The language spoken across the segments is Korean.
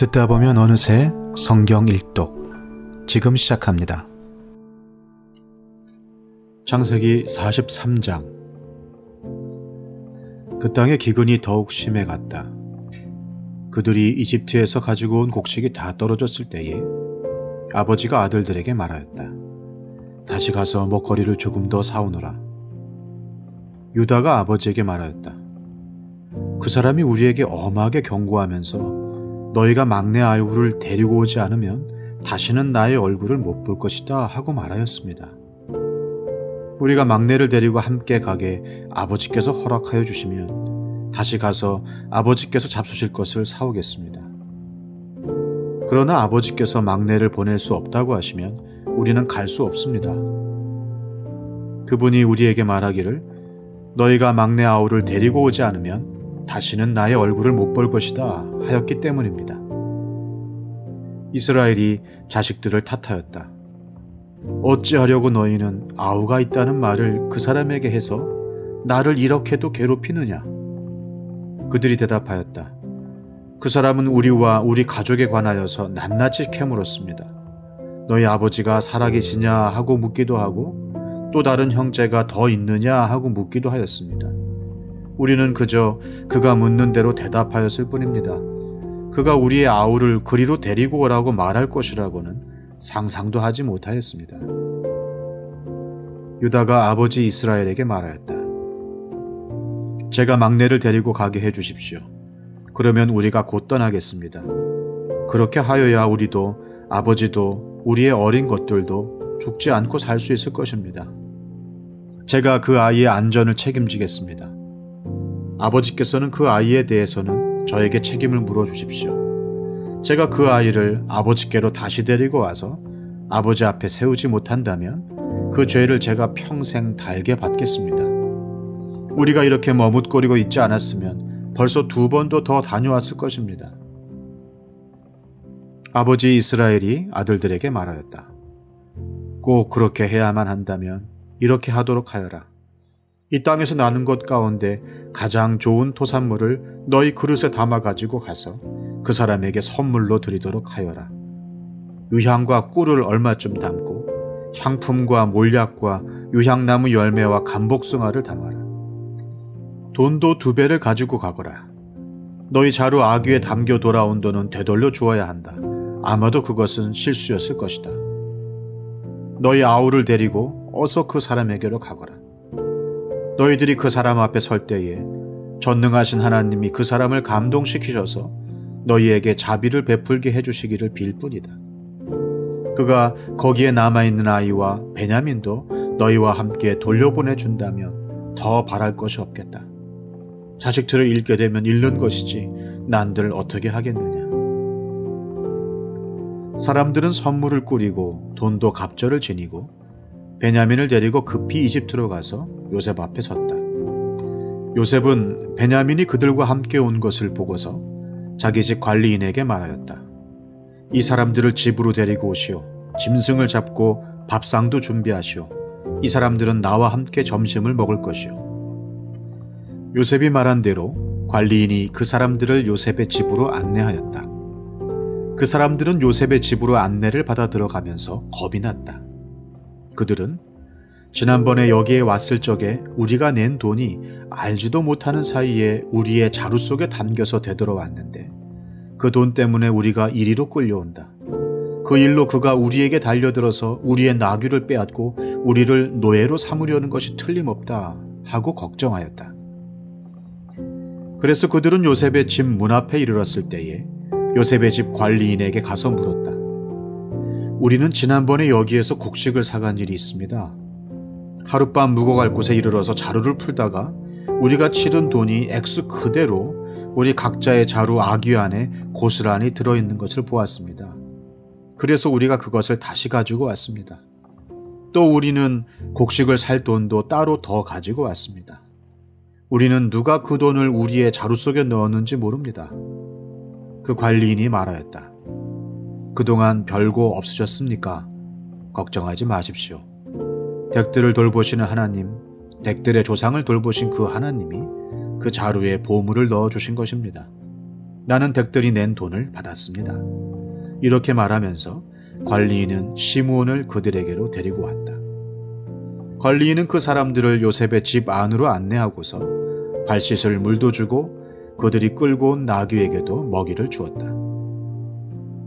듣다 보면 어느새 성경 일독 지금 시작합니다. 창세기 43장. 그 땅의 기근이 더욱 심해갔다. 그들이 이집트에서 가지고 온 곡식이 다 떨어졌을 때에 아버지가 아들들에게 말하였다. 다시 가서 먹거리를 조금 더 사오너라. 유다가 아버지에게 말하였다. 그 사람이 우리에게 엄하게 경고하면서 너희가 막내 아이를 데리고 오지 않으면 다시는 나의 얼굴을 못 볼 것이다 하고 말하였습니다. 우리가 막내를 데리고 함께 가게 아버지께서 허락하여 주시면 다시 가서 아버지께서 잡수실 것을 사오겠습니다. 그러나 아버지께서 막내를 보낼 수 없다고 하시면 우리는 갈 수 없습니다. 그분이 우리에게 말하기를 너희가 막내 아우를 데리고 오지 않으면 다시는 나의 얼굴을 못 볼 것이다 하였기 때문입니다. 이스라엘이 자식들을 탓하였다. 어찌하려고 너희는 아우가 있다는 말을 그 사람에게 해서 나를 이렇게도 괴롭히느냐? 그들이 대답하였다. 그 사람은 우리와 우리 가족에 관하여서 낱낱이 캐물었습니다. 너희 아버지가 살아계시냐 하고 묻기도 하고 또 다른 형제가 더 있느냐 하고 묻기도 하였습니다. 우리는 그저 그가 묻는 대로 대답하였을 뿐입니다. 그가 우리의 아우를 그리로 데리고 오라고 말할 것이라고는 상상도 하지 못하였습니다. 유다가 아버지 이스라엘에게 말하였다. 제가 막내를 데리고 가게 해주십시오. 그러면 우리가 곧 떠나겠습니다. 그렇게 하여야 우리도 아버지도 우리의 어린 것들도 죽지 않고 살 수 있을 것입니다. 제가 그 아이의 안전을 책임지겠습니다. 아버지께서는 그 아이에 대해서는 저에게 책임을 물어주십시오. 제가 그 아이를 아버지께로 다시 데리고 와서 아버지 앞에 세우지 못한다면 그 죄를 제가 평생 달게 받겠습니다. 우리가 이렇게 머뭇거리고 있지 않았으면 벌써 2번도 더 다녀왔을 것입니다. 아버지 이스라엘이 아들들에게 말하였다. 꼭 그렇게 해야만 한다면 이렇게 하도록 하여라. 이 땅에서 나는 것 가운데 가장 좋은 토산물을 너희 그릇에 담아가지고 가서 그 사람에게 선물로 드리도록 하여라. 유향과 꿀을 얼마쯤 담고 향품과 몰약과 유향나무 열매와 감복숭아를 담아라. 돈도 2배를 가지고 가거라. 너희 자루 아귀에 담겨 돌아온 돈은 되돌려 주어야 한다. 아마도 그것은 실수였을 것이다. 너희 아우를 데리고 어서 그 사람에게로 가거라. 너희들이 그 사람 앞에 설 때에 전능하신 하나님이 그 사람을 감동시키셔서 너희에게 자비를 베풀게 해주시기를 빌 뿐이다. 그가 거기에 남아있는 아이와 베냐민도 너희와 함께 돌려보내준다면 더 바랄 것이 없겠다. 자식들을 잃게 되면 잃는 것이지 난들 어떻게 하겠느냐. 사람들은 선물을 꾸리고 돈도 갑절을 지니고 베냐민을 데리고 급히 이집트로 가서 요셉 앞에 섰다. 요셉은 베냐민이 그들과 함께 온 것을 보고서 자기 집 관리인에게 말하였다. 이 사람들을 집으로 데리고 오시오. 짐승을 잡고 밥상도 준비하시오. 이 사람들은 나와 함께 점심을 먹을 것이오. 요셉이 말한 대로 관리인이 그 사람들을 요셉의 집으로 안내하였다. 그 사람들은 요셉의 집으로 안내를 받아 들어가면서 겁이 났다. 그들은 지난번에 여기에 왔을 적에 우리가 낸 돈이 알지도 못하는 사이에 우리의 자루 속에 담겨서 되돌아왔는데 그 돈 때문에 우리가 이리로 끌려온다. 그 일로 그가 우리에게 달려들어서 우리의 나귀를 빼앗고 우리를 노예로 삼으려는 것이 틀림없다 하고 걱정하였다. 그래서 그들은 요셉의 집 문 앞에 이르렀을 때에 요셉의 집 관리인에게 가서 물었다. 우리는 지난번에 여기에서 곡식을 사간 일이 있습니다. 하룻밤 묵어갈 곳에 이르러서 자루를 풀다가 우리가 치른 돈이 액수 그대로 우리 각자의 자루 아귀 안에 고스란히 들어있는 것을 보았습니다. 그래서 우리가 그것을 다시 가지고 왔습니다. 또 우리는 곡식을 살 돈도 따로 더 가지고 왔습니다. 우리는 누가 그 돈을 우리의 자루 속에 넣었는지 모릅니다. 그 관리인이 말하였다. 그동안 별거 없으셨습니까? 걱정하지 마십시오. 댁들을 돌보시는 하나님, 댁들의 조상을 돌보신 그 하나님이 그 자루에 보물을 넣어주신 것입니다. 나는 댁들이 낸 돈을 받았습니다. 이렇게 말하면서 관리인은 시므온을 그들에게로 데리고 왔다. 관리인은 그 사람들을 요셉의 집 안으로 안내하고서 발 씻을 물도 주고 그들이 끌고 온 나귀에게도 먹이를 주었다.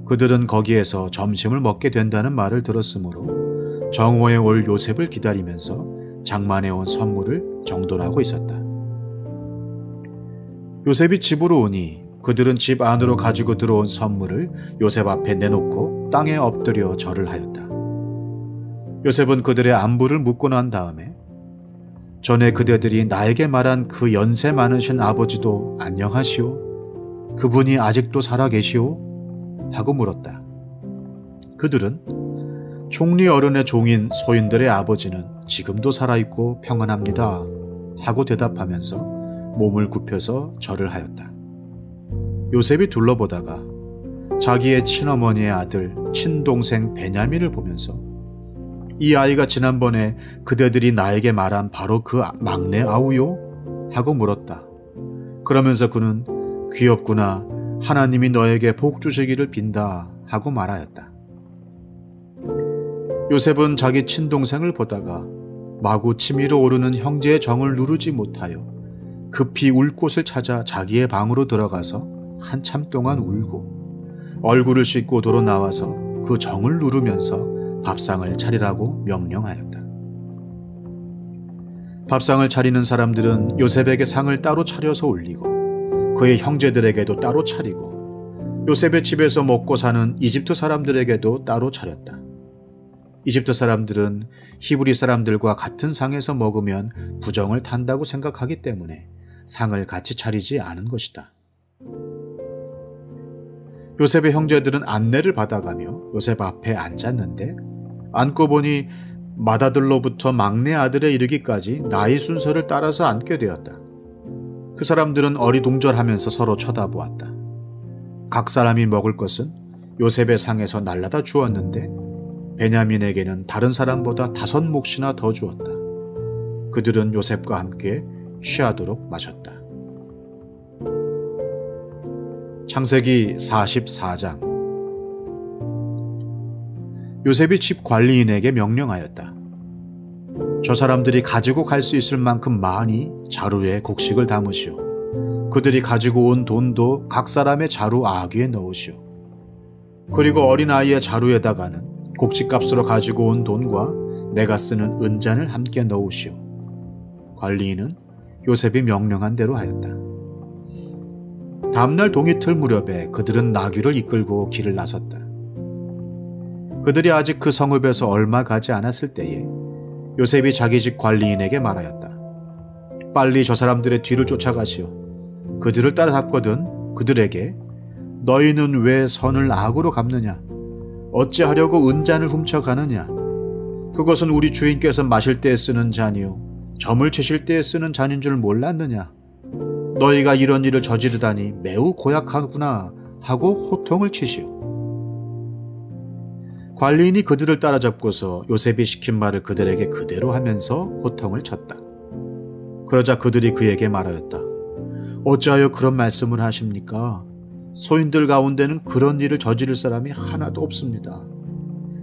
그들은 거기에서 점심을 먹게 된다는 말을 들었으므로 정오에 올 요셉을 기다리면서 장만해 온 선물을 정돈하고 있었다. 요셉이 집으로 오니 그들은 집 안으로 가지고 들어온 선물을 요셉 앞에 내놓고 땅에 엎드려 절을 하였다. 요셉은 그들의 안부를 묻고 난 다음에 전에 그대들이 나에게 말한 그 연세 많으신 아버지도 안녕하시오? 그분이 아직도 살아계시오? 하고 물었다. 그들은 총리 어른의 종인 소인들의 아버지는 지금도 살아있고 평안합니다 하고 대답하면서 몸을 굽혀서 절을 하였다. 요셉이 둘러보다가 자기의 친어머니의 아들 친동생 베냐민을 보면서 이 아이가 지난번에 그대들이 나에게 말한 바로 그 막내 아우요? 하고 물었다. 그러면서 그는 귀엽구나, 하나님이 너에게 복 주시기를 빈다 하고 말하였다. 요셉은 자기 친동생을 보다가 마구 치밀어 오르는 형제의 정을 누르지 못하여 급히 울 곳을 찾아 자기의 방으로 들어가서 한참 동안 울고 얼굴을 씻고 도로 나와서 그 정을 누르면서 밥상을 차리라고 명령하였다. 밥상을 차리는 사람들은 요셉에게 상을 따로 차려서 올리고 그의 형제들에게도 따로 차리고 요셉의 집에서 먹고 사는 이집트 사람들에게도 따로 차렸다. 이집트 사람들은 히브리 사람들과 같은 상에서 먹으면 부정을 탄다고 생각하기 때문에 상을 같이 차리지 않은 것이다. 요셉의 형제들은 안내를 받아가며 요셉 앞에 앉았는데 앉고 보니 맏아들로부터 막내 아들에 이르기까지 나이 순서를 따라서 앉게 되었다. 그 사람들은 어리둥절하면서 서로 쳐다보았다. 각 사람이 먹을 것은 요셉의 상에서 날라다 주었는데 베냐민에게는 다른 사람보다 5몫이나 더 주었다. 그들은 요셉과 함께 취하도록 마셨다. 창세기 44장. 요셉이 집 관리인에게 명령하였다. 저 사람들이 가지고 갈 수 있을 만큼 많이 자루에 곡식을 담으시오. 그들이 가지고 온 돈도 각 사람의 자루 아귀에 넣으시오. 그리고 어린아이의 자루에다가는 곡식값으로 가지고 온 돈과 내가 쓰는 은잔을 함께 넣으시오. 관리인은 요셉이 명령한 대로 하였다. 다음날 동이틀 무렵에 그들은 나귀를 이끌고 길을 나섰다. 그들이 아직 그 성읍에서 얼마 가지 않았을 때에 요셉이 자기 집 관리인에게 말하였다. 빨리 저 사람들의 뒤를 쫓아가시오. 그들을 따라잡거든 그들에게 너희는 왜 선을 악으로 갚느냐? 어찌하려고 은잔을 훔쳐가느냐? 그것은 우리 주인께서 마실 때에 쓰는 잔이요 점을 채실 때에 쓰는 잔인 줄 몰랐느냐? 너희가 이런 일을 저지르다니 매우 고약하구나 하고 호통을 치시오. 관리인이 그들을 따라잡고서 요셉이 시킨 말을 그들에게 그대로 하면서 호통을 쳤다. 그러자 그들이 그에게 말하였다. 어찌하여 그런 말씀을 하십니까? 소인들 가운데는 그런 일을 저지를 사람이 하나도 없습니다.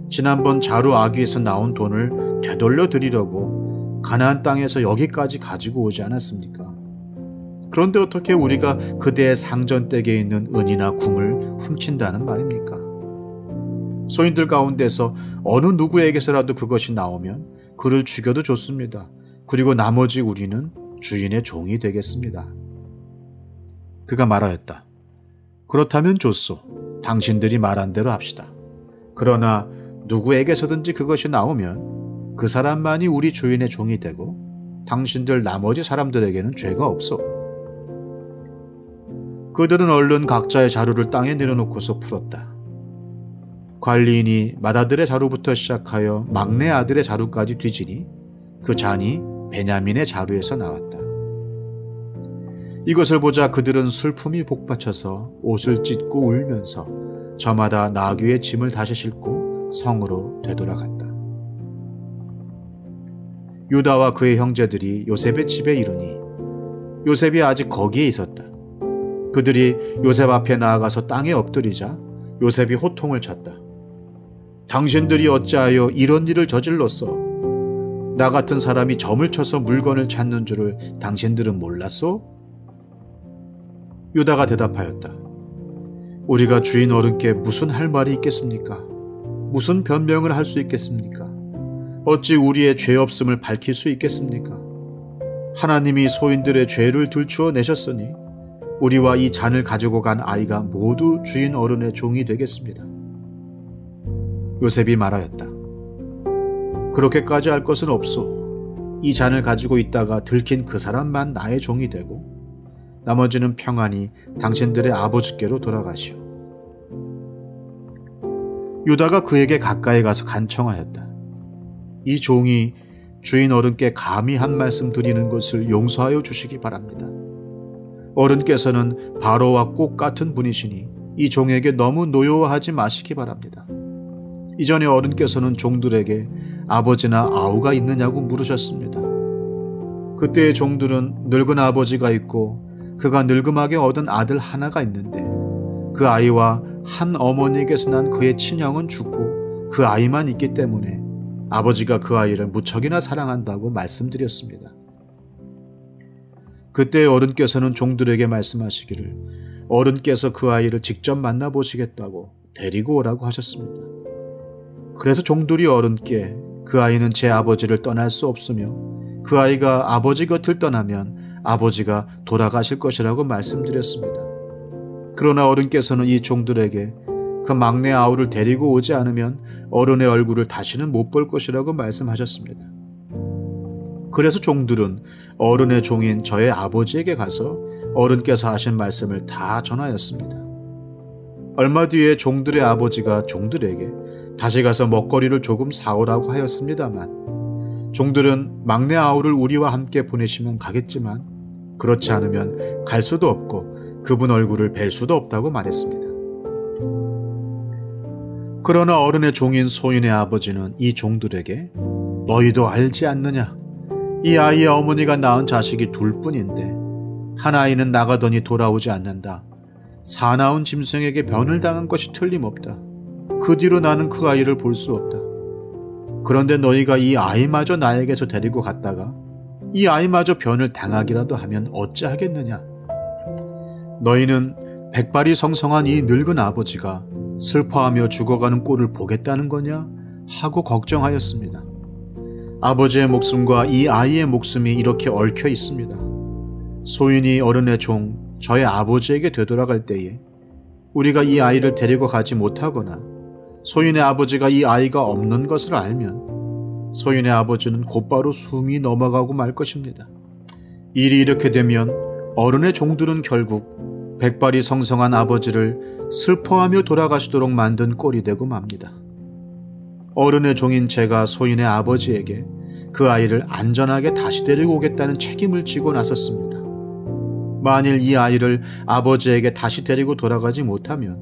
지난번 자루 아귀에서 나온 돈을 되돌려 드리려고 가나안 땅에서 여기까지 가지고 오지 않았습니까? 그런데 어떻게 우리가 그대의 상전댁에 있는 은이나 궁을 훔친다는 말입니까? 소인들 가운데서 어느 누구에게서라도 그것이 나오면 그를 죽여도 좋습니다. 그리고 나머지 우리는 주인의 종이 되겠습니다. 그가 말하였다. 그렇다면 좋소. 당신들이 말한 대로 합시다. 그러나 누구에게서든지 그것이 나오면 그 사람만이 우리 주인의 종이 되고 당신들 나머지 사람들에게는 죄가 없소. 그들은 얼른 각자의 자루를 땅에 내려놓고서 풀었다. 관리인이 맏아들의 자루부터 시작하여 막내 아들의 자루까지 뒤지니 그 잔이 베냐민의 자루에서 나왔다. 이것을 보자 그들은 슬픔이 복받쳐서 옷을 찢고 울면서 저마다 나귀의 짐을 다시 싣고 성으로 되돌아갔다. 유다와 그의 형제들이 요셉의 집에 이르니 요셉이 아직 거기에 있었다. 그들이 요셉 앞에 나아가서 땅에 엎드리자 요셉이 호통을 쳤다. 당신들이 어찌하여 이런 일을 저질렀어? 나 같은 사람이 점을 쳐서 물건을 찾는 줄을 당신들은 몰랐소? 유다가 대답하였다. 우리가 주인 어른께 무슨 할 말이 있겠습니까? 무슨 변명을 할 수 있겠습니까? 어찌 우리의 죄 없음을 밝힐 수 있겠습니까? 하나님이 소인들의 죄를 들추어 내셨으니 우리와 이 잔을 가지고 간 아이가 모두 주인 어른의 종이 되겠습니다. 요셉이 말하였다. 그렇게까지 할 것은 없소. 이 잔을 가지고 있다가 들킨 그 사람만 나의 종이 되고 나머지는 평안히 당신들의 아버지께로 돌아가시오. 유다가 그에게 가까이 가서 간청하였다. 이 종이 주인 어른께 감히 한 말씀 드리는 것을 용서하여 주시기 바랍니다. 어른께서는 바로와 꼭 같은 분이시니 이 종에게 너무 노여워하지 마시기 바랍니다. 이전에 어른께서는 종들에게 아버지나 아우가 있느냐고 물으셨습니다. 그때의 종들은 늙은 아버지가 있고 그가 늙음하게 얻은 아들 하나가 있는데 그 아이와 한 어머니에게서 난 그의 친형은 죽고 그 아이만 있기 때문에 아버지가 그 아이를 무척이나 사랑한다고 말씀드렸습니다. 그때 어른께서는 종들에게 말씀하시기를 어른께서 그 아이를 직접 만나보시겠다고 데리고 오라고 하셨습니다. 그래서 종들이 어른께 그 아이는 제 아버지를 떠날 수 없으며 그 아이가 아버지 곁을 떠나면 아버지가 돌아가실 것이라고 말씀드렸습니다. 그러나 어른께서는 이 종들에게 그 막내 아우를 데리고 오지 않으면 어른의 얼굴을 다시는 못 볼 것이라고 말씀하셨습니다. 그래서 종들은 어른의 종인 저의 아버지에게 가서 어른께서 하신 말씀을 다 전하였습니다. 얼마 뒤에 종들의 아버지가 종들에게 다시 가서 먹거리를 조금 사오라고 하였습니다만 종들은 막내 아우를 우리와 함께 보내시면 가겠지만 그렇지 않으면 갈 수도 없고 그분 얼굴을 뵐 수도 없다고 말했습니다. 그러나 어른의 종인 소인의 아버지는 이 종들에게 너희도 알지 않느냐? 이 아이의 어머니가 낳은 자식이 둘뿐인데 한 아이는 나가더니 돌아오지 않는다. 사나운 짐승에게 변을 당한 것이 틀림없다. 그 뒤로 나는 그 아이를 볼 수 없다. 그런데 너희가 이 아이마저 나에게서 데리고 갔다가 이 아이마저 변을 당하기라도 하면 어찌하겠느냐? 너희는 백발이 성성한 이 늙은 아버지가 슬퍼하며 죽어가는 꼴을 보겠다는 거냐? 하고 걱정하였습니다. 아버지의 목숨과 이 아이의 목숨이 이렇게 얽혀 있습니다. 소인이 어른의 종, 저의 아버지에게 되돌아갈 때에 우리가 이 아이를 데리고 가지 못하거나 소인의 아버지가 이 아이가 없는 것을 알면 소인의 아버지는 곧바로 숨이 넘어가고 말 것입니다. 일이 이렇게 되면 어른의 종들은 결국 백발이 성성한 아버지를 슬퍼하며 돌아가시도록 만든 꼴이 되고 맙니다. 어른의 종인 제가 소인의 아버지에게 그 아이를 안전하게 다시 데리고 오겠다는 책임을 지고 나섰습니다. 만일 이 아이를 아버지에게 다시 데리고 돌아가지 못하면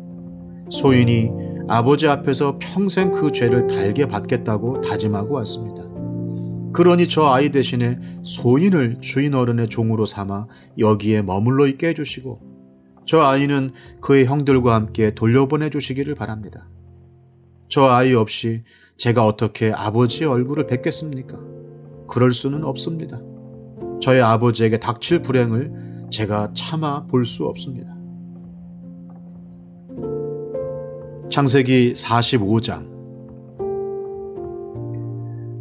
소인이 아버지 앞에서 평생 그 죄를 달게 받겠다고 다짐하고 왔습니다. 그러니 저 아이 대신에 소인을 주인 어른의 종으로 삼아 여기에 머물러 있게 해주시고 저 아이는 그의 형들과 함께 돌려보내 주시기를 바랍니다. 저 아이 없이 제가 어떻게 아버지의 얼굴을 뵙겠습니까? 그럴 수는 없습니다. 저의 아버지에게 닥칠 불행을 제가 참아 볼 수 없습니다. 창세기 45장.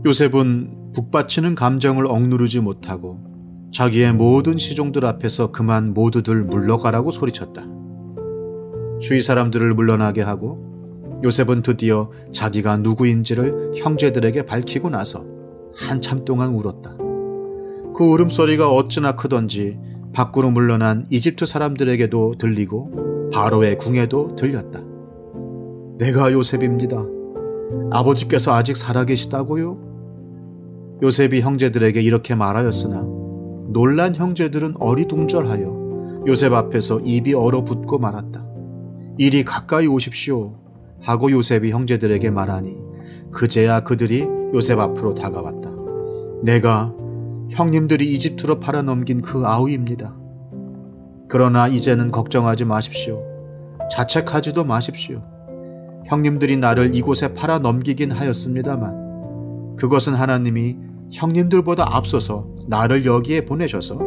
요셉은 북받치는 감정을 억누르지 못하고 자기의 모든 시종들 앞에서 그만 모두들 물러가라고 소리쳤다. 주위 사람들을 물러나게 하고 요셉은 드디어 자기가 누구인지를 형제들에게 밝히고 나서 한참 동안 울었다. 그 울음소리가 어찌나 크던지 밖으로 물러난 이집트 사람들에게도 들리고 바로의 궁에도 들렸다. 내가 요셉입니다. 아버지께서 아직 살아계시다고요? 요셉이 형제들에게 이렇게 말하였으나 놀란 형제들은 어리둥절하여 요셉 앞에서 입이 얼어붙고 말았다. 이리 가까이 오십시오 하고 요셉이 형제들에게 말하니 그제야 그들이 요셉 앞으로 다가왔다. 내가 형님들이 이집트로 팔아넘긴 그 아우입니다. 그러나 이제는 걱정하지 마십시오. 자책하지도 마십시오. 형님들이 나를 이곳에 팔아 넘기긴 하였습니다만 그것은 하나님이 형님들보다 앞서서 나를 여기에 보내셔서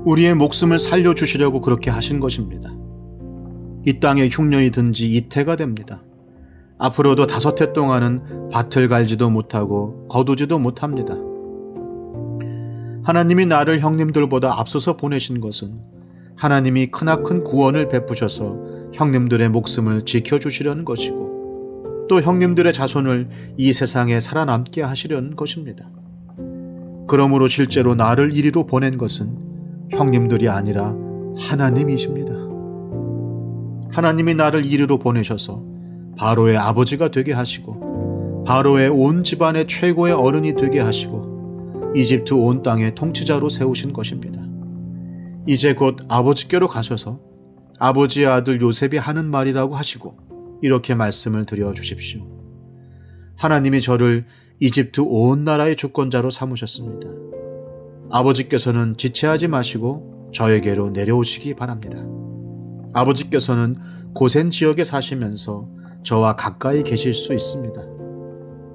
우리의 목숨을 살려주시려고 그렇게 하신 것입니다. 이 땅에 흉년이 든 지 이태가 됩니다. 앞으로도 5해 동안은 밭을 갈지도 못하고 거두지도 못합니다. 하나님이 나를 형님들보다 앞서서 보내신 것은 하나님이 크나큰 구원을 베푸셔서 형님들의 목숨을 지켜주시려는 것이고 또 형님들의 자손을 이 세상에 살아남게 하시려는 것입니다. 그러므로 실제로 나를 이리로 보낸 것은 형님들이 아니라 하나님이십니다. 하나님이 나를 이리로 보내셔서 바로의 아버지가 되게 하시고 바로의 온 집안의 최고의 어른이 되게 하시고 이집트 온 땅의 통치자로 세우신 것입니다. 이제 곧 아버지께로 가셔서 아버지의 아들 요셉이 하는 말이라고 하시고 이렇게 말씀을 드려주십시오. 하나님이 저를 이집트 온 나라의 주권자로 삼으셨습니다. 아버지께서는 지체하지 마시고 저에게로 내려오시기 바랍니다. 아버지께서는 고센 지역에 사시면서 저와 가까이 계실 수 있습니다.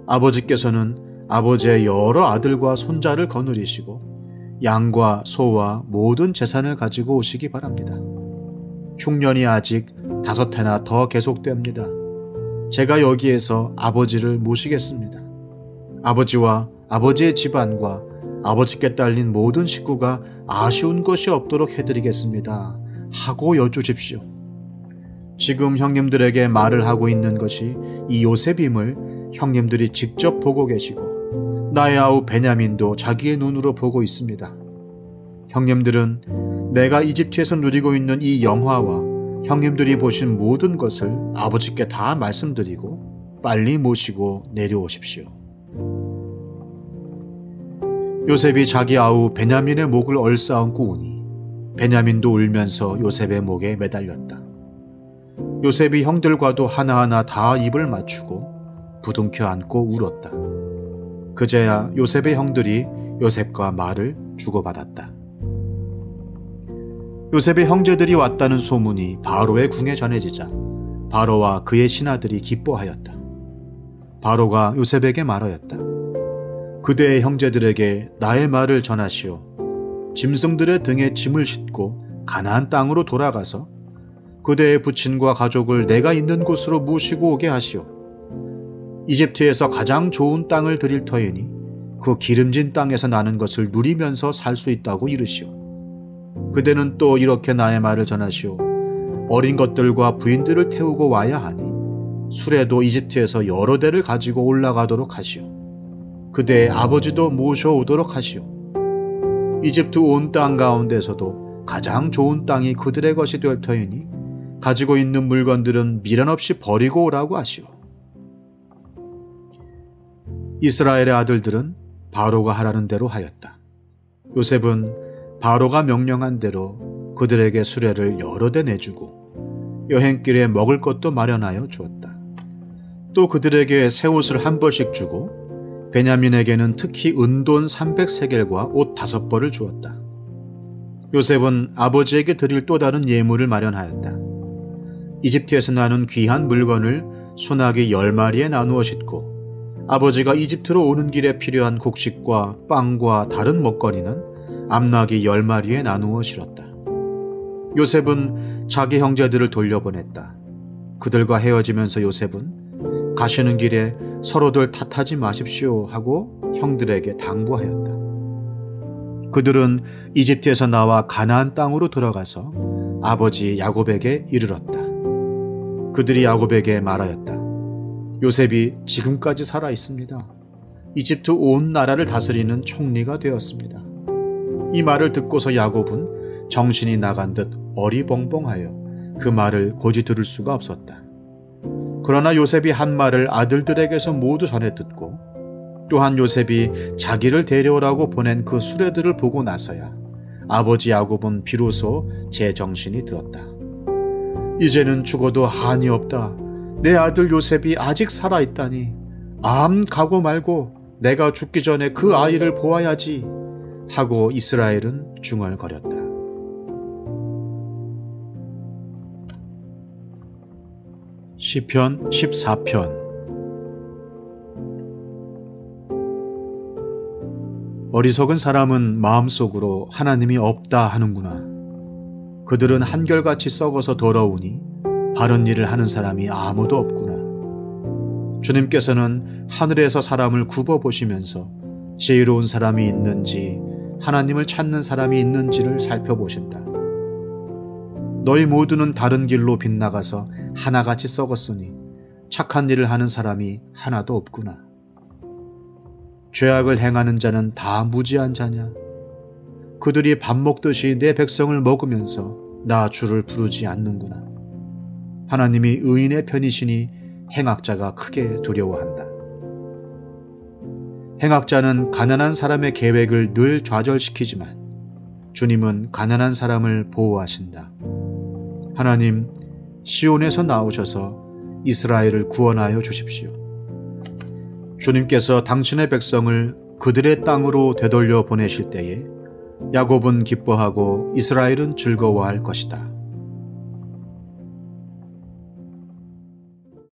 아버지께서는 아버지의 여러 아들과 손자를 거느리시고 양과 소와 모든 재산을 가지고 오시기 바랍니다. 흉년이 아직 5해나 더 계속됩니다. 제가 여기에서 아버지를 모시겠습니다. 아버지와 아버지의 집안과 아버지께 딸린 모든 식구가 아쉬운 것이 없도록 해드리겠습니다. 하고 여쭈십시오. 지금 형님들에게 말을 하고 있는 것이 이 요셉임을 형님들이 직접 보고 계시고 나의 아우 베냐민도 자기의 눈으로 보고 있습니다. 형님들은 내가 이집트에서 누리고 있는 이 영화와 형님들이 보신 모든 것을 아버지께 다 말씀드리고 빨리 모시고 내려오십시오. 요셉이 자기 아우 베냐민의 목을 얼싸안고 우니 베냐민도 울면서 요셉의 목에 매달렸다. 요셉이 형들과도 하나하나 다 입을 맞추고 부둥켜 안고 울었다. 그제야 요셉의 형들이 요셉과 말을 주고받았다. 요셉의 형제들이 왔다는 소문이 바로의 궁에 전해지자 바로와 그의 신하들이 기뻐하였다. 바로가 요셉에게 말하였다. 그대의 형제들에게 나의 말을 전하시오. 짐승들의 등에 짐을 싣고 가나안 땅으로 돌아가서 그대의 부친과 가족을 내가 있는 곳으로 모시고 오게 하시오. 이집트에서 가장 좋은 땅을 드릴 터이니 그 기름진 땅에서 나는 것을 누리면서 살 수 있다고 이르시오. 그대는 또 이렇게 나의 말을 전하시오. 어린 것들과 부인들을 태우고 와야 하니 수레도 이집트에서 여러 대를 가지고 올라가도록 하시오. 그대의 아버지도 모셔오도록 하시오. 이집트 온 땅 가운데서도 가장 좋은 땅이 그들의 것이 될 터이니 가지고 있는 물건들은 미련 없이 버리고 오라고 하시오. 이스라엘의 아들들은 바로가 하라는 대로 하였다. 요셉은 바로가 명령한 대로 그들에게 수레를 여러 대 내주고 여행길에 먹을 것도 마련하여 주었다. 또 그들에게 새 옷을 한 벌씩 주고 베냐민에게는 특히 은돈 300세겔과 옷 5벌을 주었다. 요셉은 아버지에게 드릴 또 다른 예물을 마련하였다. 이집트에서 나는 귀한 물건을 소나기 10마리에 나누어 싣고 아버지가 이집트로 오는 길에 필요한 곡식과 빵과 다른 먹거리는 암나귀 10마리에 나누어 실었다. 요셉은 자기 형제들을 돌려보냈다. 그들과 헤어지면서 요셉은 가시는 길에 서로들 탓하지 마십시오 하고 형들에게 당부하였다. 그들은 이집트에서 나와 가나안 땅으로 들어가서 아버지 야곱에게 이르렀다. 그들이 야곱에게 말하였다. 요셉이 지금까지 살아 있습니다. 이집트 온 나라를 다스리는 총리가 되었습니다. 이 말을 듣고서 야곱은 정신이 나간 듯 어리벙벙하여 그 말을 고지 들을 수가 없었다. 그러나 요셉이 한 말을 아들들에게서 모두 전해 듣고 또한 요셉이 자기를 데려오라고 보낸 그 수레들을 보고 나서야 아버지 야곱은 비로소 제 정신이 들었다. 이제는 죽어도 한이 없다. 내 아들 요셉이 아직 살아있다니. 암 가고 말고 내가 죽기 전에 그 아이를 보아야지 하고 이스라엘은 중얼거렸다. 시편 14편. 어리석은 사람은 마음속으로 하나님이 없다 하는구나. 그들은 한결같이 썩어서 더러우니 바른 일을 하는 사람이 아무도 없구나. 주님께서는 하늘에서 사람을 굽어보시면서 지혜로운 사람이 있는지 하나님을 찾는 사람이 있는지를 살펴보신다. 너희 모두는 다른 길로 빗나가서 하나같이 썩었으니 착한 일을 하는 사람이 하나도 없구나. 죄악을 행하는 자는 다 무지한 자냐? 그들이 밥 먹듯이 내 백성을 먹으면서 나 주를 부르지 않는구나. 하나님이 의인의 편이시니 행악자가 크게 두려워한다. 행악자는 가난한 사람의 계획을 늘 좌절시키지만 주님은 가난한 사람을 보호하신다. 하나님, 시온에서 나오셔서 이스라엘을 구원하여 주십시오. 주님께서 당신의 백성을 그들의 땅으로 되돌려 보내실 때에 야곱은 기뻐하고 이스라엘은 즐거워할 것이다.